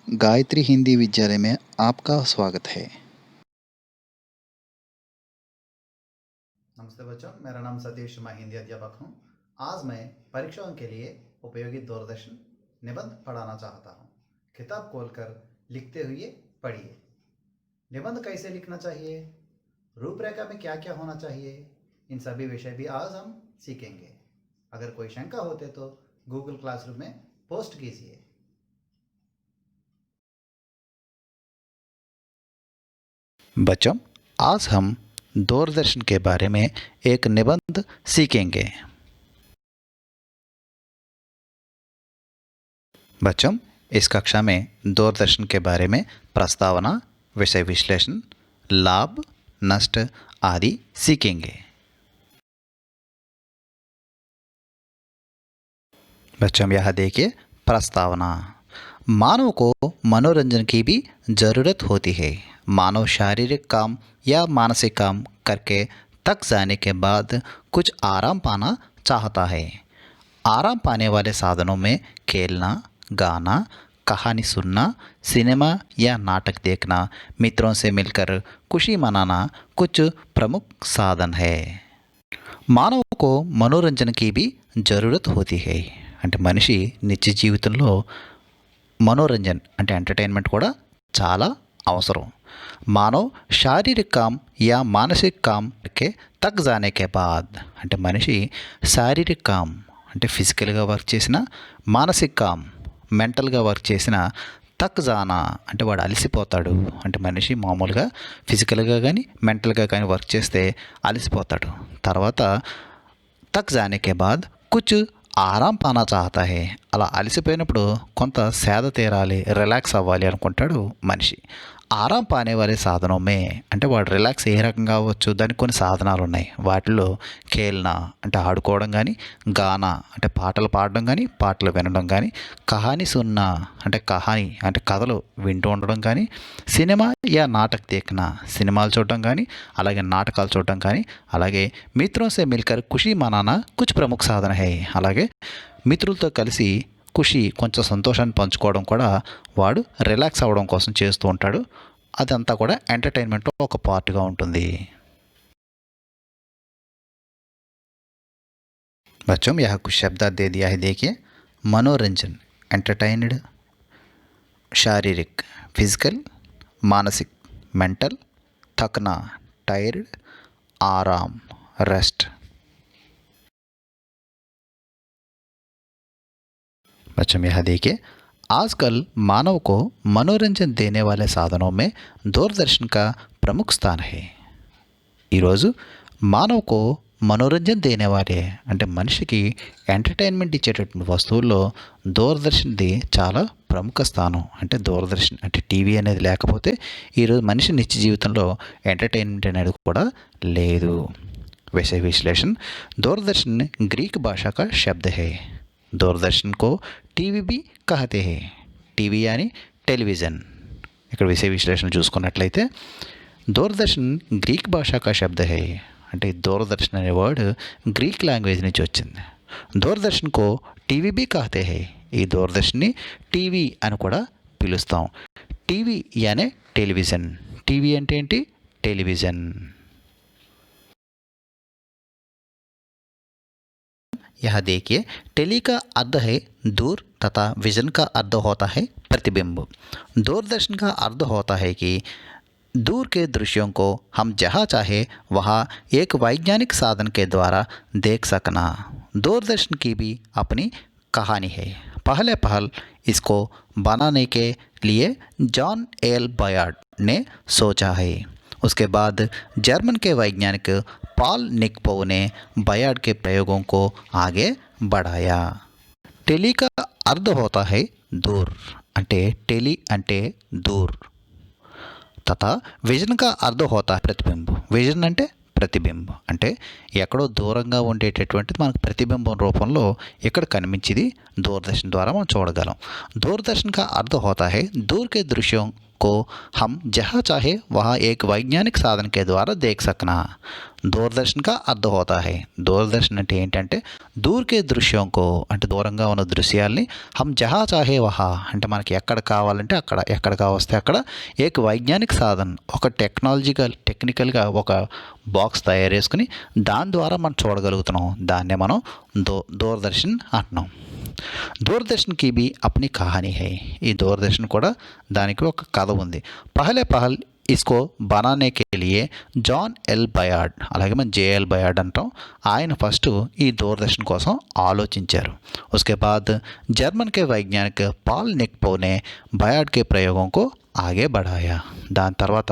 गायत्री हिंदी विद्यालय में आपका स्वागत है। नमस्ते बच्चों, मेरा नाम सतीश, मैं हिंदी अध्यापक हूँ। आज मैं परीक्षाओं के लिए उपयोगी दूरदर्शन निबंध पढ़ाना चाहता हूँ। किताब खोलकर लिखते हुए पढ़िए। निबंध कैसे लिखना चाहिए, रूपरेखा में क्या क्या होना चाहिए, इन सभी विषय भी आज हम सीखेंगे। अगर कोई शंका होते तो गूगल क्लासरूम में पोस्ट कीजिए। बच्चों, आज हम दूरदर्शन के बारे में एक निबंध सीखेंगे। बच्चों, इस कक्षा में दूरदर्शन के बारे में प्रस्तावना, विषय विश्लेषण, लाभ, नष्ट आदि सीखेंगे। बच्चों, यह देखिए प्रस्तावना। मानव को मनोरंजन की भी ज़रूरत होती है। मानव शारीरिक काम या मानसिक काम करके थक जाने के बाद कुछ आराम पाना चाहता है। आराम पाने वाले साधनों में खेलना, गाना, कहानी सुनना, सिनेमा या नाटक देखना, मित्रों से मिलकर खुशी मनाना कुछ प्रमुख साधन है। మానవ को मनोरंजन की भी ज़रूरत होती है। అంటే మనిషి నిత్య జీవితంలో मनोरंजन అంటే ఎంటర్టైన్మెంట్ కూడా చాలా అవసరం। मानव शारीरिक काम या मानसिक काम के तक जाने के बाद అంటే మనిషి శారీరక కామ్ అంటే ఫిజికల్గా వర్క్ చేసిన, మానసిక కామ్ మెంటల్గా వర్క్ చేసిన, తక్ జానా అంటే వాడు అలసిపోతాడు। అంటే మనిషి మామూలుగా ఫిజికల్గా కానీ మెంటల్గా కానీ వర్క్ చేస్తే అలసిపోతాడు। తర్వాత తక్ జానే కే బాద్ కుచ్ ఆరాం పానా చాహతా హే, అలా అలసిపోయినప్పుడు కొంత సేద తీరాలి, రిలాక్స్ అవ్వాలి అనుకుంటాడు మనిషి। ఆరాం పానే వాలే సాధనం మే అంటే వాడు రిలాక్స్ ఏ రకంగా అవ్వచ్చు, దానికి కొన్ని సాధనాలు ఉన్నాయి। వాటిలో ఖేల్నా అంటే ఆడుకోవడం కానీ, గానా అంటే పాటలు పాడడం కానీ, పాటలు వినడం కానీ, కహానీ సున్నా అంటే కహానీ అంటే కథలు వింటూ ఉండడం కానీ, సినిమా యా నాటక్ దేఖ్నా సినిమాలు చూడడం కానీ, అలాగే నాటకాలు చూడడం కానీ, అలాగే మిత్రోं से मिलकर खुशी मनाना कुछ प्रमुख साधन है। అలాగే మిత్రులతో కలిసి ఖుషి కొంచెం సంతోషాన్ని పంచుకోవడం కూడా వాడు రిలాక్స్ అవ్వడం కోసం చేస్తూ ఉంటాడు। అదంతా కూడా ఎంటర్టైన్మెంట్లో ఒక పార్ట్గా ఉంటుంది। बच्चों, यह कुछ शब्द दे दिया है, देखिए। मनोरंजन एंटरटेन्ड, शारीरिक फिजिकल, मानसिक मेंटल, थकना टायर्ड, आराम रेस्ट। बच्चों, यह देखिए आजकल मानव को मनोरंजन देने वाले साधनों में दूरदर्शन का प्रमुख स्थान है। ఈరోజు మానవకు మనోరంజన్ దేనేవారే అంటే మనిషికి ఎంటర్టైన్మెంట్ ఇచ్చేటటువంటి వస్తువుల్లో దూరదర్శన్ది చాలా ప్రముఖ స్థానం। అంటే దూరదర్శన్ అంటే టీవీ అనేది లేకపోతే ఈరోజు మనిషి నిత్య జీవితంలో ఎంటర్టైన్మెంట్ అనేది కూడా లేదు। विषय विश्लेषण। दूरदर्शन ग्रीक भाषा का शब्द है। दूरदर्शन को టీవీ भी कहते हैं। టీవీ यानी टेलीविज़न। ఇక్కడ విషయ విశ్లేషణ చూసుకున్నట్లయితే దూరదర్శన్ గ్రీక్ భాషా కా శబ్ద హై అంటే దూరదర్శన్ అనే వర్డ్ గ్రీక్ లాంగ్వేజ్ నుంచి వచ్చింది। దూరదర్శన్ కో టీవీ भी कहते हैं। ఈ దూరదర్శన్ని టీవీ అని కూడా పిలుస్తాం। TV యానే television. టీవీ అంటే ఏంటి? టెలివిజన్। यह देखिए, टेली का अर्थ है दूर तथा विजन का अर्थ होता है प्रतिबिंब। दूरदर्शन का अर्थ होता है कि दूर के दृश्यों को हम जहाँ चाहे वहाँ एक वैज्ञानिक साधन के द्वारा देख सकना। दूरदर्शन की भी अपनी कहानी है। पहल इसको बनाने के लिए जॉन एल बयार्ड ने सोचा है। उसके बाद जर्मन के वैज्ञानिक पॉल निकपोव ने बयार्ड के प्रयोगों को आगे बढ़ाया। टेली का अर्थ होता है दूर అంటే టెలి అంటే దూర్, తథా విజన్ కా అర్థ హోతా ప్రతిబింబ్। విజన్ అంటే ప్రతిబింబం అంటే ఎక్కడో దూరంగా ఉండేటటువంటిది మనకు ప్రతిబింబం రూపంలో ఇక్కడ కనిపించేది दूरदर्शन द्वारा మనం చూడగలం। दूरदर्शन का अर्थ होता है दूर के दृश्यों को हम जहाँ चाहे वहाँ एक वैज्ञानिक साधन के द्वारा देख सकना। దూరదర్శన్ का అర్థం होता है దూరదర్శన్ అంటే ఏంటంటే దూరకే దృశ్యం కో అంటే దూరంగా ఉన్న దృశ్యాల్ని హమ్ జహా చాహే వహా అంటే మనకి ఎక్కడ కావాలంటే అక్కడ ఎక్కడ కావస్తే అక్కడ ఏక వైజ్ఞానిక సాధన్ ఒక టెక్నికల్గా ఒక బాక్స్ తయారు చేసుకుని దాని ద్వారా మనం చూడగలుగుతున్నాం దాన్నే మనం దూరదర్శన్ అంటున్నాం। దూరదర్శన్ की भी अपनी कहानी है ఈ దూరదర్శన్ కూడా దానికి ఒక కథ ఉంది। పహల్ इसको बनाने के लिए జాన్ ఎల్ బయార్డ్ అలాగే మనం జేఎల్ బయార్డ్ అంటాం ఆయన ఫస్ట్ ఈ దూరదర్శన్ కోసం ఆలోచించారు। उसके बाद जर्मन के वैज्ञानिक పాల్ నిక్పో ने బయార్డ్ के प्रयोगों को ఆగే బఢాయా। దాని తర్వాత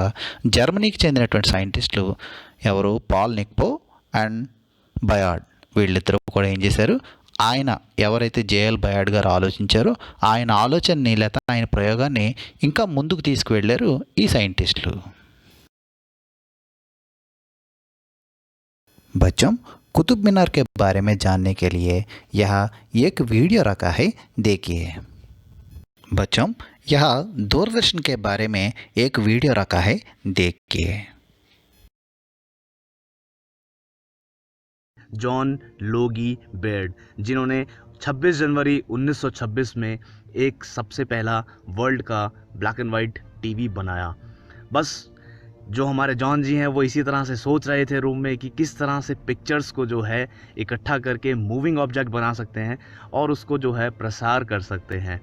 జర్మనీకి చెందినటువంటి సైంటిస్టులు ఎవరు పాల్ నిక్పో అండ్ బయార్డ్ వీళ్ళిద్దరూ కూడా ఏం చేశారు ఆయన ఎవరైతే జేఎల్ బయార్డ్ గారు ఆలోచించారో ఆయన ఆలోచనని లేదా ఆయన ప్రయోగాన్ని ఇంకా ముందుకు తీసుకువెళ్ళారు ఈ సైంటిస్టులు। बच्चों कुतुब मीनार के बारे में जानने के लिए यहाँ एक वीडियो रखा है देखिए। बच्चों यहाँ दूरदर्शन के बारे में एक वीडियो रखा है देखिए। जॉन लोगी बेयर्ड जिन्होंने 26 जनवरी 1926 में एक सबसे पहला वर्ल्ड का ब्लैक एंड वाइट टीवी बनाया। बस जो हमारे जॉन जी हैं वो इसी तरह से सोच रहे थे रूम में कि किस तरह से पिक्चर्स को जो है इकट्ठा करके मूविंग ऑब्जेक्ट बना सकते हैं और उसको जो है प्रसार कर सकते हैं।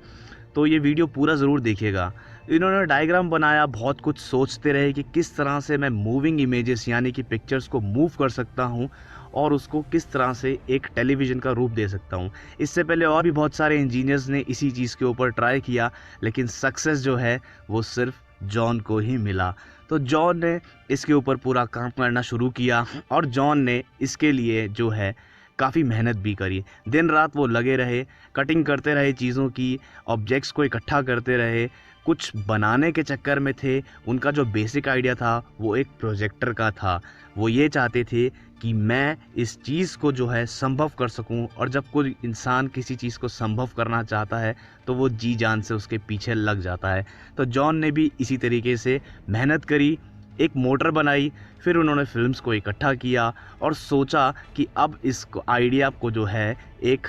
तो ये वीडियो पूरा ज़रूर देखिएगा। इन्होंने डायग्राम बनाया, बहुत कुछ सोचते रहे कि किस तरह से मैं मूविंग इमेजेस यानी कि पिक्चर्स को मूव कर सकता हूँ और उसको किस तरह से एक टेलीविज़न का रूप दे सकता हूँ। इससे पहले और भी बहुत सारे इंजीनियर्स ने इसी चीज़ के ऊपर ट्राई किया, लेकिन सक्सेस जो है वो सिर्फ जॉन को ही मिला। तो जॉन ने इसके ऊपर पूरा काम करना शुरू किया और जॉन ने इसके लिए जो है काफ़ी मेहनत भी करी। दिन रात वो लगे रहे, कटिंग करते रहे चीज़ों की, ऑब्जेक्ट्स को इकट्ठा करते रहे, कुछ बनाने के चक्कर में थे। उनका जो बेसिक आइडिया था वो एक प्रोजेक्टर का था। वो ये चाहते थे कि मैं इस चीज़ को जो है संभव कर सकूं, और जब कोई इंसान किसी चीज़ को संभव करना चाहता है तो वो जी जान से उसके पीछे लग जाता है। तो जॉन ने भी इसी तरीके से मेहनत करी, एक मोटर बनाई, फिर उन्होंने फिल्म्स को इकट्ठा किया और सोचा कि अब इस आइडिया को जो है एक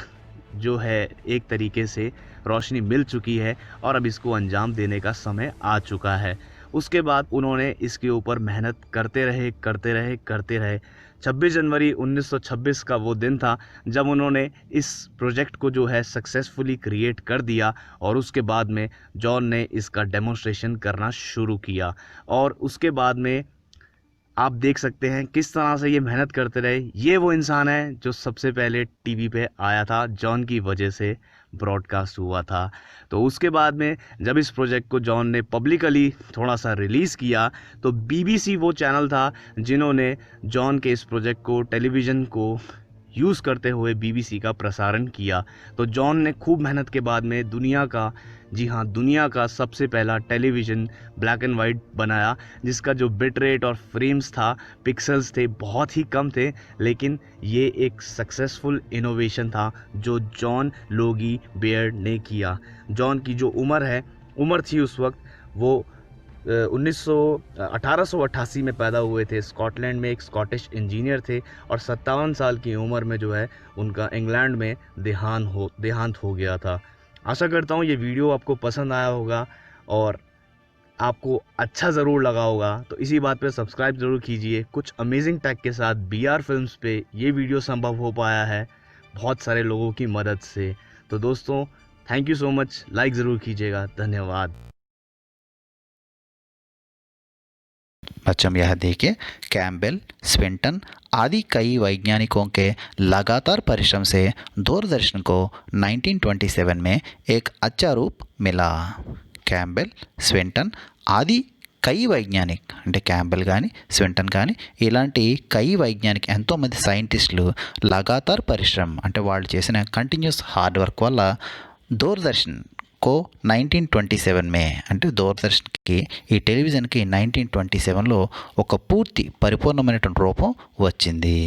तरीके से रोशनी मिल चुकी है और अब इसको अंजाम देने का समय आ चुका है। उसके बाद उन्होंने इसके ऊपर मेहनत करते रहे। 26 जनवरी 1926 का वो दिन था जब उन्होंने इस प्रोजेक्ट को जो है सक्सेसफुली क्रिएट कर दिया और उसके बाद में जॉन ने इसका डेमोन्स्ट्रेशन करना शुरू किया। और उसके बाद में आप देख सकते हैं किस तरह से ये मेहनत करते रहे। ये वो इंसान है जो सबसे पहले टीवी पे आया था, जॉन की वजह से ब्रॉडकास्ट हुआ था। तो उसके बाद में जब इस प्रोजेक्ट को जॉन ने पब्लिकली थोड़ा सा रिलीज़ किया तो बीबीसी वो चैनल था जिन्होंने जॉन के इस प्रोजेक्ट को टेलीविज़न को यूज़ करते हुए बीबीसी का प्रसारण किया। तो जॉन ने खूब मेहनत के बाद में दुनिया का सबसे पहला टेलीविज़न ब्लैक एंड वाइट बनाया, जिसका जो बिट रेट और फ्रेम्स था, पिक्सेल्स थे, बहुत ही कम थे, लेकिन ये एक सक्सेसफुल इनोवेशन था जो जॉन लोगी बेयर्ड ने किया। जॉन की जो उम्र थी उस वक्त, वो 1888 में पैदा हुए थे। स्कॉटलैंड में एक स्कॉटिश इंजीनियर थे और 57 साल की उम्र में जो है उनका इंग्लैंड में देहांत हो गया था। आशा करता हूँ ये वीडियो आपको पसंद आया होगा और आपको अच्छा ज़रूर लगा होगा। तो इसी बात पे सब्सक्राइब ज़रूर कीजिए। कुछ अमेजिंग टैग के साथ BR फिल्म्स पे ये वीडियो संभव हो पाया है बहुत सारे लोगों की मदद से। तो दोस्तों thank you so much, like ज़रूर कीजिएगा। धन्यवाद। बच्चों यह देखिए, कैम्बेल, स्विंटन आदि कई वैज्ञानिकों के लगातार परिश्रम से दूरदर्शन को 1927 में एक अच्छा रूप मिला। कैम्बेल, स्विंटन आदि కై వైజ్ఞానిక్ అంటే క్యాంబెల్ కానీ స్వింటన్ కానీ ఇలాంటి కై వైజ్ఞానిక్ ఎంతోమంది సైంటిస్టులు లగాతార్ పరిశ్రమ అంటే వాళ్ళు చేసిన కంటిన్యూస్ హార్డ్ వర్క్ వల్ల దూరదర్శన్ को 1927 में అంటే దూరదర్శన్కి ఈ టెలివిజన్కి 1927లో ఒక పూర్తి పరిపూర్ణమైనటువంటి రూపం వచ్చింది।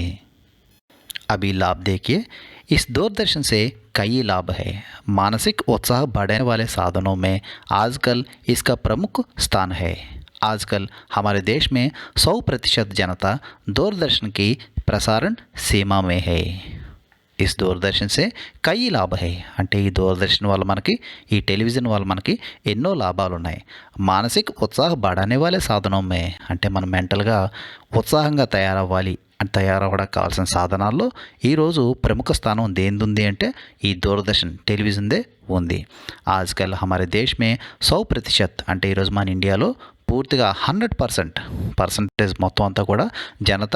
अभी लाभ देखिए। इस दूरदर्शन से कई लाभ है। मानसिक उत्साह बढ़ाने वाले साधनों में आजकल इसका प्रमुख स्थान है। आजकल हमारे देश में 100% जनता दूरदर्शन की प्रसारण सीमा में है। इस దూరదర్శన్ से కई లాభ है అంటే ఈ దూరదర్శన్ వల్ల మనకి ఈ టెలివిజన్ వల్ల మనకి ఎన్నో లాభాలు ఉన్నాయి. మానసిక ఉత్సాహ బడానే వాలే సాధనమే అంటే మనం మెంటల్గా ఉత్సాహంగా తయారవ్వాలి అంటే తయారవ్వడానికి కావాల్సిన సాధనాల్లో ఈరోజు ప్రముఖ స్థానం దేనిది అంటే ఈ దూరదర్శన్ టెలివిజన్దే ఉంది. ఆజ్కల్ హమారే దేశ్ మే 100% అంటే ఈరోజు మన ఇండియాలో పూర్తిగా 100% మొత్తం అంతా కూడా జనత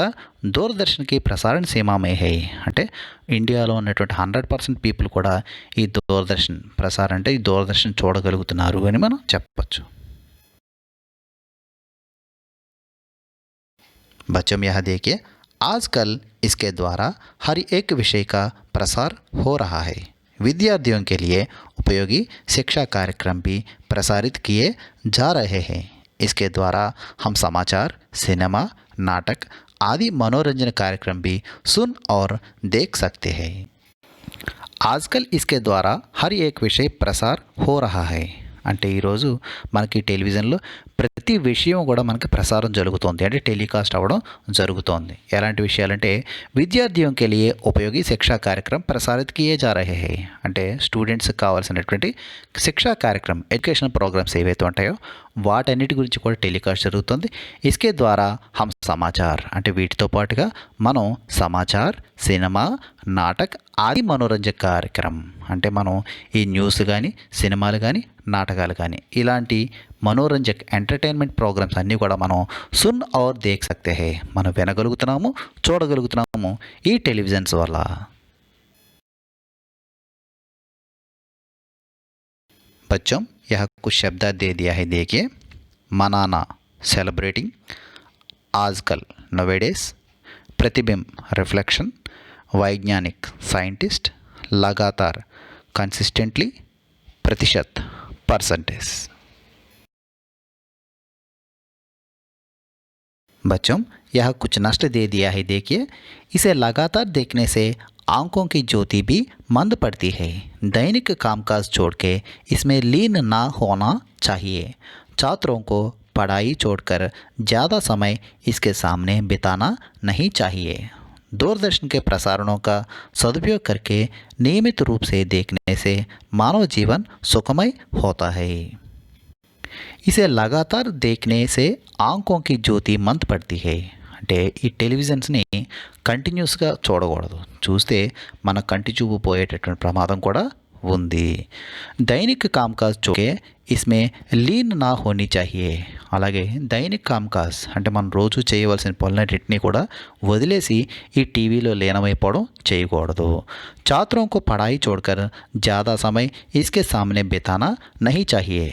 దూరదర్శన్కి ప్రసారణ సీమామే హై అంటే ఇండియాలో ఉన్నటువంటి 100% పీపుల్ కూడా ఈ దూరదర్శన్ ప్రసారం అంటే ఈ దూరదర్శన్ చూడగలుగుతున్నారు అని మనం చెప్పచ్చు. बच्चों यहाँ देखिए, आजकल इसके द्वारा हर एक विषय का प्रसार हो रहा है. विद्यार्थियों के लिए उपयोगी शिक्षा कार्यक्रम भी प्रसारित किए जा रहे हैं. इसके द्वारा हम समाचार, सिनेमा, नाटक आदि मनोरंजन कार्यक्रम भी सुन और देख सकते हैं. आजकल इसके द्वारा हर एक विषय प्रसार हो रहा है అంటే ఈరోజు మనకి టెలివిజన్లో ప్రతి విషయం కూడా మనకి ప్రసారం జరుగుతోంది అంటే టెలికాస్ట్ అవ్వడం జరుగుతోంది. ఎలాంటి విషయాలంటే విద్యార్థిयों के लिए उपयोगी शिक्षा कार्यक्रम प्रसारित किए जा रहे हैं అంటే స్టూడెంట్స్కి కావాల్సినటువంటి శిక్షా కార్యక్రమం ఎడ్యుకేషన్ ప్రోగ్రామ్స్ ఏవైతే ఉంటాయో వాటన్నిటి గురించి కూడా టెలికాస్ట్ జరుగుతుంది. ఇస్కే ద్వారా హమ్ సమాచార్ అంటే వీటితో పాటుగా మనం సమాచార్, సినిమా, నాటక్ ఆది మనోరంజక కార్యక్రమం అంటే మనం ఈ న్యూస్ కానీ సినిమాలు కానీ నాటకాలు కానీ ఇలాంటి మనోరంజక్ ఎంటర్టైన్మెంట్ ప్రోగ్రామ్స్ అన్నీ కూడా మనం సున్ ఔర్ దేఖ్ సక్తే హై మనం వినగలుగుతున్నాము, చూడగలుగుతున్నాము ఈ టెలివిజన్స్ వల్ల. बच्चों यह कुछ शब्द दे दिया है देखिए. मनाना सेलिब्रेटिंग, आजकल नवेडेज, प्रतिबिंब रिफ्लेक्शन, वैज्ञानिक साइंटिस्ट, लगातार कंसिस्टेंटली, प्रतिशत परसेंटेज. बच्चों यह कुछ नष्ट दे दिया है देखिए. इसे लगातार देखने से आंखों की ज्योति भी मंद पड़ती है. दैनिक कामकाज छोड़ के इसमें लीन ना होना चाहिए. छात्रों को पढ़ाई छोड़कर ज़्यादा समय इसके सामने बिताना नहीं चाहिए. दूरदर्शन के प्रसारणों का सदुपयोग करके नियमित रूप से देखने से मानव जीवन सुखमय होता है. इसे लगातार देखने से आंखों की ज्योति मंद पड़ती है అంటే ఈ టెలివిజన్స్ని కంటిన్యూస్గా చూడకూడదు. చూస్తే మన కంటి చూపు పోయేటటువంటి ప్రమాదం కూడా ఉంది. దైనిక్ కామ్కాజ్ చూకే ఇస్మే లీన్ నా హోనీ చాహియే. అలాగే దైనిక్ కామ్కాజ్ అంటే మనం రోజు చేయవలసిన పనులన్నింటినీ కూడా వదిలేసి ఈ టీవీలో లీనమైపోవడం చేయకూడదు. छात्रों को पढ़ाई छोड़कर ज़्यादा समय इसके सामने बिताना नहीं चाहिए.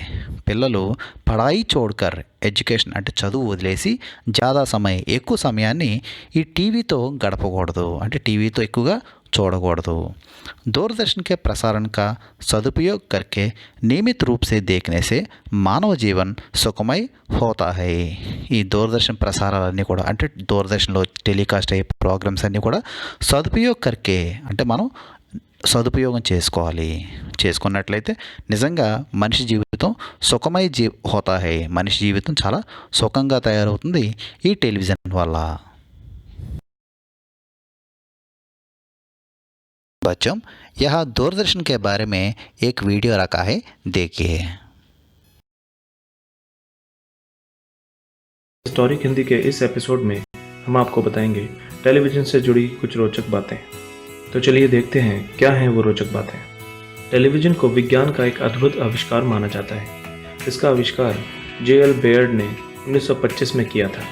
పిల్లలు పढ़ाई छोड़कर ఎడ్యుకేషన్ అంటే చదువు వదిలేసి ज़्यादा समय ఎక్కువ సమయాన్ని ఈ టీవీతో గడపకూడదు అంటే టీవీతో ఎక్కువగా చూడకూడదు. दूरदर्शन के प्रसारण का सदुपयोग करके नियमित रूप से देखने से मानव जीवन सुखमय होता है. ఈ దూరదర్శన్ ప్రసారాలన్నీ కూడా అంటే దూరదర్శన్లో టెలికాస్ట్ అయ్యే ప్రోగ్రామ్స్ అన్నీ కూడా సదుపయోగ కర్కే అంటే మనం సదుపయోగం చేసుకోవాలి. చేసుకున్నట్లయితే నిజంగా మనిషి జీవితం సుఖమయ హోతా హై మనిషి జీవితం చాలా సుఖంగా తయారవుతుంది ఈ టెలివిజన్ వల్ల. बच्चों यह दूरदर्शन के बारे में एक वीडियो रखा है देखिए. हिस्टोरिक हिंदी के इस एपिसोड में हम आपको बताएंगे टेलीविज़न से जुड़ी कुछ रोचक बातें. तो चलिए देखते हैं क्या हैं वो रोचक बातें. टेलीविज़न को विज्ञान का एक अद्भुत आविष्कार माना जाता है. इसका आविष्कार J.L. बेयर्ड ने 1925 में किया था.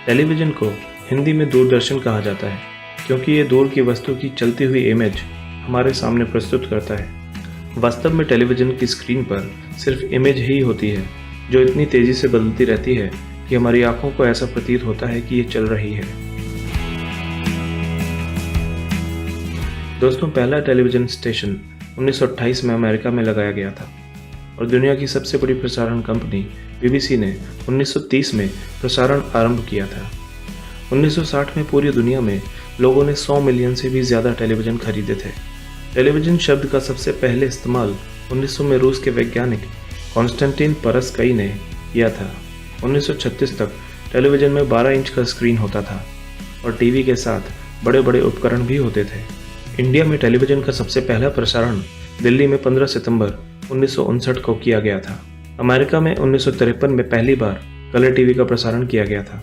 टेलीविज़न को हिंदी में दूरदर्शन कहा जाता है क्योंकि ये दूर की वस्तु की चलती हुई इमेज हमारे सामने प्रस्तुत करता है. वास्तव में टेलीविज़न की स्क्रीन पर सिर्फ इमेज ही होती है जो इतनी तेज़ी से बदलती रहती है कि हमारी आंखों को ऐसा प्रतीत होता है कि ये चल रही है. दोस्तों पहला टेलीविज़न स्टेशन 1928 में अमेरिका में लगाया गया था और दुनिया की सबसे बड़ी प्रसारण कंपनी BBC ने 1930 में प्रसारण आरंभ किया था. 1960 में पूरी दुनिया में लोगों ने 100 मिलियन से भी ज़्यादा टेलीविज़न खरीदे थे। टेलीविज़न शब्द का सबसे पहले इस्तेमाल 1900 में रूस के वैज्ञानिक कॉन्स्टेंटिन परस्कई ने किया था। 1936 तक टेलीविज़न में 12 इंच का स्क्रीन होता था और टीवी के साथ बड़े बड़े उपकरण भी होते थे। इंडिया में टेलीविज़न का सबसे पहला प्रसारण दिल्ली में 15 सितंबर 1959 को किया गया था। अमेरिका में 1953 में पहली बार कलर टीवी का प्रसारण किया गया था,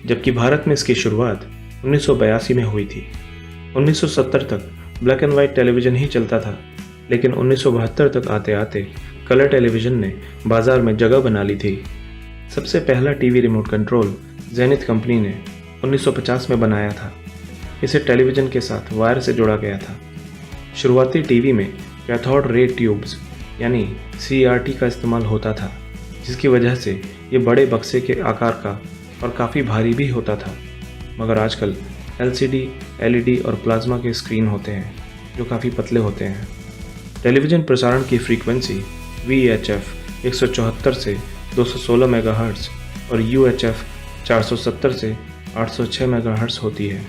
जबकि भारत में इसकी शुरुआत 1982 में हुई थी। 1970 तक ब्लैक एंड वाइट टेलीविज़न ही चलता था, लेकिन 1972 तक आते आते कलर टेलीविज़न ने बाजार में जगह बना ली थी। सबसे पहला TV remote control zenith company ने 1950 में बनाया था। इसे टेलीविज़न के साथ वायर से जोड़ा गया था। शुरुआती टीवी में कैथोड रे ट्यूब्स यानी CRT का इस्तेमाल होता था, जिसकी वजह से ये बड़े बक्से के आकार का और काफ़ी भारी भी होता था। मगर आजकल LCD, LED और प्लाज्मा के स्क्रीन होते हैं जो काफ़ी पतले होते हैं। टेलीविज़न प्रसारण की फ्रीक्वेंसी VHF 174 से 216 मेगाहर्ट्ज़ और UHF 470 से 806 मेगाहर्ट्ज़ होती है।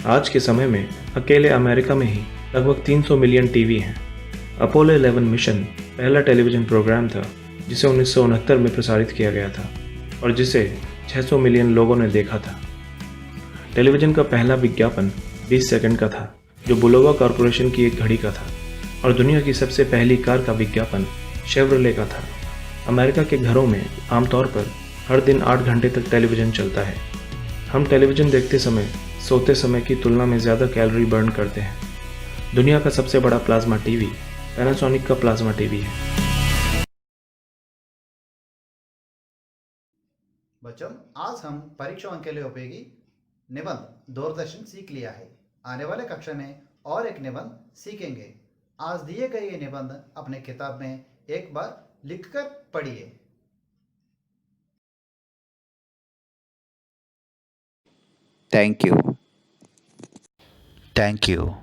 आज के समय में अकेले अमेरिका में ही लगभग 300 मिलियन टीवी हैं। अपोलो 11 मिशन पहला टेलीविज़न प्रोग्राम था जिसे 1969 में प्रसारित किया गया था और जिसे 600 मिलियन लोगों ने देखा था। टेलीविज़न का पहला विज्ञापन 20 सेकंड का था, जो बुलोवा कॉरपोरेशन की एक घड़ी का था, और दुनिया की सबसे पहली कार का विज्ञापन शेवरले का था। अमेरिका के घरों में आमतौर पर हर दिन 8 घंटे तक टेलीविज़न चलता है। हम टेलीविज़न देखते समय सोते समय की तुलना में ज़्यादा कैलोरी बर्न करते हैं। दुनिया का सबसे बड़ा प्लाज्मा टीवी पैनासोनिक का प्लाज्मा टीवी है। बच्चों, आज हम परीक्षाओं के लिए उपयोगी निबंध दूरदर्शन सीख लिया है। आने वाले कक्षा में और एक निबंध सीखेंगे। आज दिए गए ये निबंध अपने किताब में एक बार लिखकर पढ़िए। Thank you.